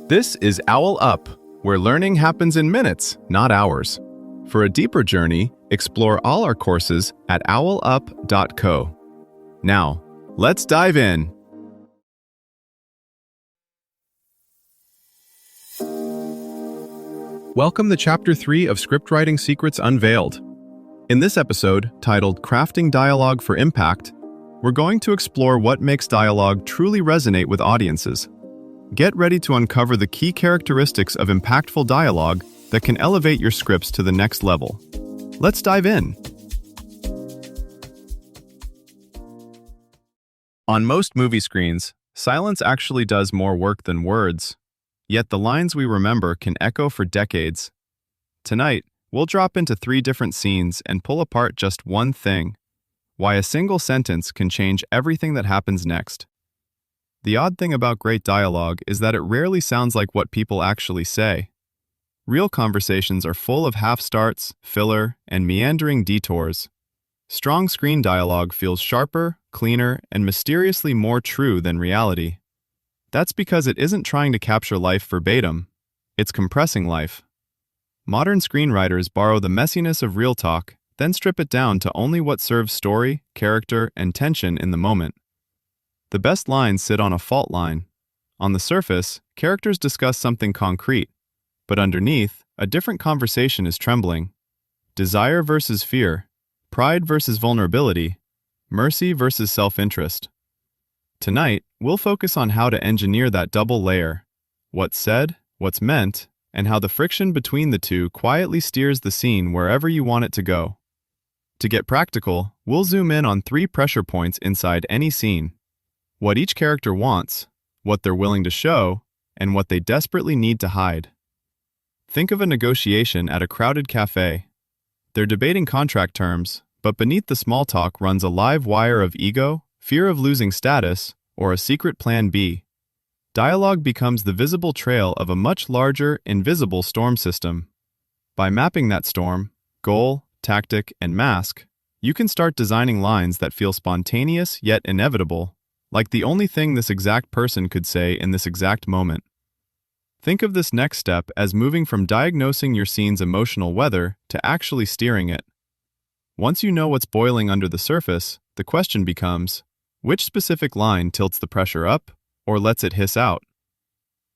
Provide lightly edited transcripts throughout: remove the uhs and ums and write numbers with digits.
This is OwlUp, where learning happens in minutes, not hours. For a deeper journey, explore all our courses at owlup.co. Now, let's dive in. Welcome to Chapter 3 of Scriptwriting Secrets Unveiled. In this episode, titled Crafting Dialogue for Impact, we're going to explore what makes dialogue truly resonate with audiences. Get ready to uncover the key characteristics of impactful dialogue that can elevate your scripts to the next level. Let's dive in. On most movie screens, silence actually does more work than words. Yet the lines we remember can echo for decades. Tonight, we'll drop into 3 different scenes and pull apart just one thing: why a single sentence can change everything that happens next. The odd thing about great dialogue is that it rarely sounds like what people actually say. Real conversations are full of half-starts, filler, and meandering detours. Strong screen dialogue feels sharper, cleaner, and mysteriously more true than reality. That's because it isn't trying to capture life verbatim, it's compressing life. Modern screenwriters borrow the messiness of real talk, then strip it down to only what serves story, character, and tension in the moment. The best lines sit on a fault line. On the surface, characters discuss something concrete, but underneath, a different conversation is trembling. Desire versus fear, pride versus vulnerability, mercy versus self-interest. Tonight, we'll focus on how to engineer that double layer: what's said, what's meant, and how the friction between the two quietly steers the scene wherever you want it to go. To get practical, we'll zoom in on 3 pressure points inside any scene: what each character wants, what they're willing to show, and what they desperately need to hide. Think of a negotiation at a crowded cafe. They're debating contract terms, but beneath the small talk runs a live wire of ego, fear of losing status, or a secret plan B. Dialogue becomes the visible trail of a much larger, invisible storm system. By mapping that storm, goal, tactic, and mask, you can start designing lines that feel spontaneous yet inevitable, like the only thing this exact person could say in this exact moment. Think of this next step as moving from diagnosing your scene's emotional weather to actually steering it. Once you know what's boiling under the surface, the question becomes, which specific line tilts the pressure up or lets it hiss out?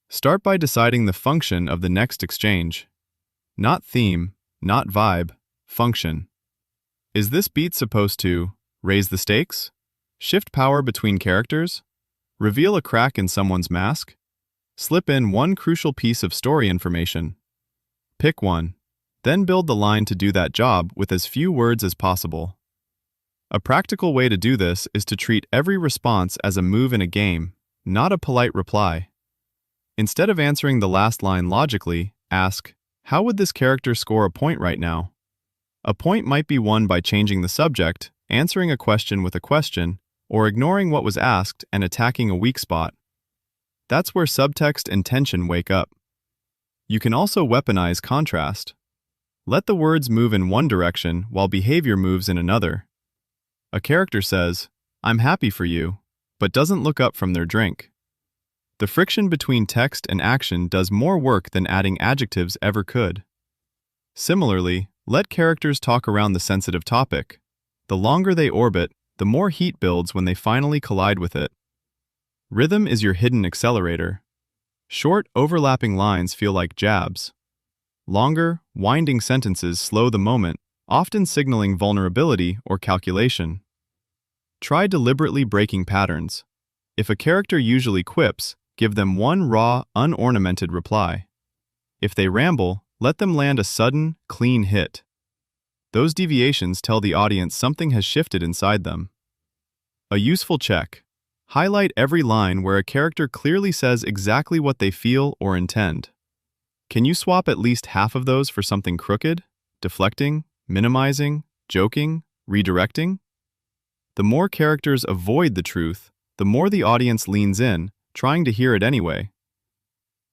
Start by deciding the function of the next exchange. Not theme, not vibe, function. Is this beat supposed to raise the stakes? Shift power between characters? Reveal a crack in someone's mask? Slip in one crucial piece of story information? Pick one, then build the line to do that job with as few words as possible. A practical way to do this is to treat every response as a move in a game, not a polite reply. Instead of answering the last line logically, ask, how would this character score a point right now? A point might be won by changing the subject, answering a question with a question, or ignoring what was asked and attacking a weak spot. That's where subtext and tension wake up. You can also weaponize contrast. Let the words move in one direction while behavior moves in another. A character says, "I'm happy for you," but doesn't look up from their drink. The friction between text and action does more work than adding adjectives ever could. Similarly, let characters talk around the sensitive topic. The longer they orbit, the more heat builds when they finally collide with it. Rhythm is your hidden accelerator. Short, overlapping lines feel like jabs. Longer, winding sentences slow the moment, often signaling vulnerability or calculation. Try deliberately breaking patterns. If a character usually quips, give them one raw, unornamented reply. If they ramble, let them land a sudden, clean hit. Those deviations tell the audience something has shifted inside them. A useful check: highlight every line where a character clearly says exactly what they feel or intend. Can you swap at least half of those for something crooked, deflecting, minimizing, joking, redirecting? The more characters avoid the truth, the more the audience leans in, trying to hear it anyway.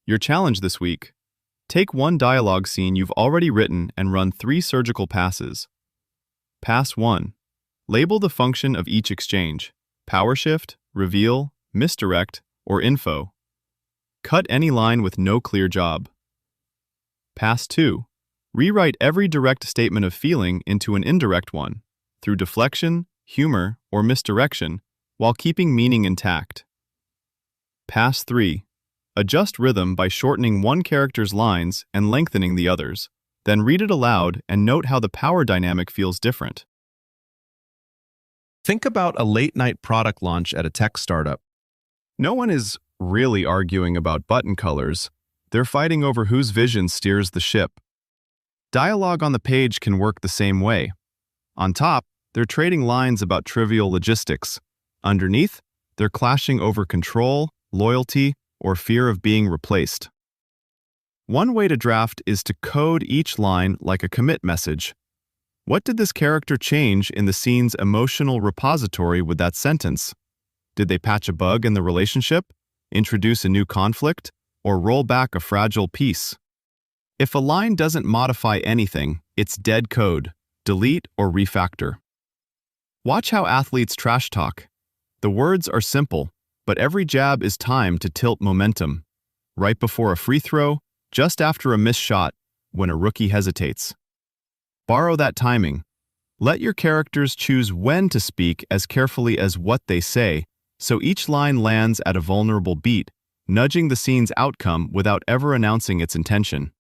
Your challenge this week: take one dialogue scene you've already written and run 3 surgical passes. Pass 1. Label the function of each exchange: power shift, reveal, misdirect, or info. Cut any line with no clear job. Pass 2. Rewrite every direct statement of feeling into an indirect one, through deflection, humor, or misdirection, while keeping meaning intact. Pass 3. Adjust rhythm by shortening one character's lines and lengthening the others. Then read it aloud and note how the power dynamic feels different. Think about a late-night product launch at a tech startup. No one is really arguing about button colors. They're fighting over whose vision steers the ship. Dialogue on the page can work the same way. On top, they're trading lines about trivial logistics. Underneath, they're clashing over control, loyalty, or fear of being replaced. One way to draft is to code each line like a commit message. What did this character change in the scene's emotional repository with that sentence? Did they patch a bug in the relationship, introduce a new conflict, or roll back a fragile piece? If a line doesn't modify anything, it's dead code. Delete or refactor. Watch how athletes trash talk. The words are simple, but every jab is timed to tilt momentum. Right before a free throw, just after a missed shot, when a rookie hesitates. Borrow that timing. Let your characters choose when to speak as carefully as what they say, so each line lands at a vulnerable beat, nudging the scene's outcome without ever announcing its intention.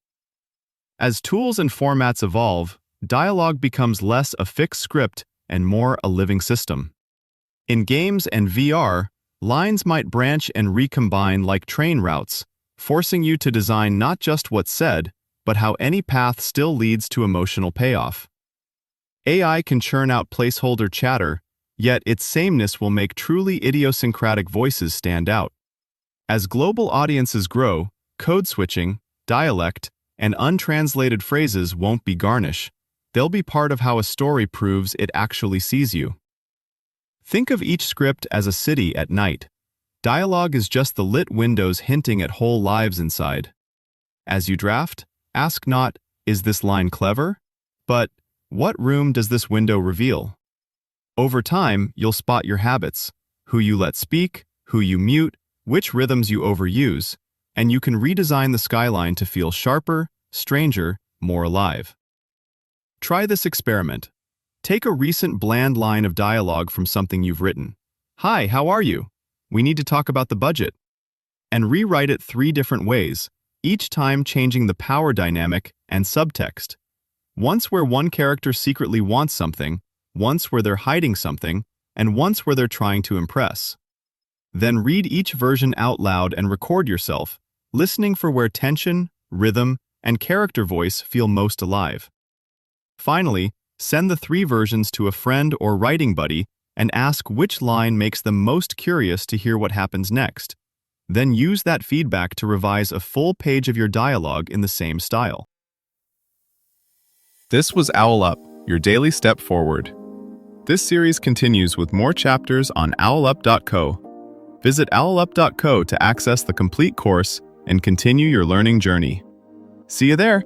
As tools and formats evolve, dialogue becomes less a fixed script and more a living system. In games and VR, lines might branch and recombine like train routes, forcing you to design not just what's said, but how any path still leads to emotional payoff. AI can churn out placeholder chatter, yet its sameness will make truly idiosyncratic voices stand out. As global audiences grow, code switching, dialect, and untranslated phrases won't be garnish. They'll be part of how a story proves it actually sees you. Think of each script as a city at night. Dialogue is just the lit windows hinting at whole lives inside. As you draft, ask not, "Is this line clever?" but, "What room does this window reveal?" Over time, you'll spot your habits, who you let speak, who you mute, which rhythms you overuse, and you can redesign the skyline to feel sharper, stranger, more alive. Try this experiment. Take a recent bland line of dialogue from something you've written. "Hi, how are you? We need to talk about the budget." And rewrite it 3 different ways, each time changing the power dynamic and subtext. Once where one character secretly wants something, once where they're hiding something, and once where they're trying to impress. Then read each version out loud and record yourself, listening for where tension, rhythm, and character voice feel most alive. Finally, send the 3 versions to a friend or writing buddy and ask which line makes them most curious to hear what happens next. Then use that feedback to revise a full page of your dialogue in the same style. This was OwlUp, your daily step forward. This series continues with more chapters on OwlUp.co. Visit OwlUp.co to access the complete course and continue your learning journey. See you there!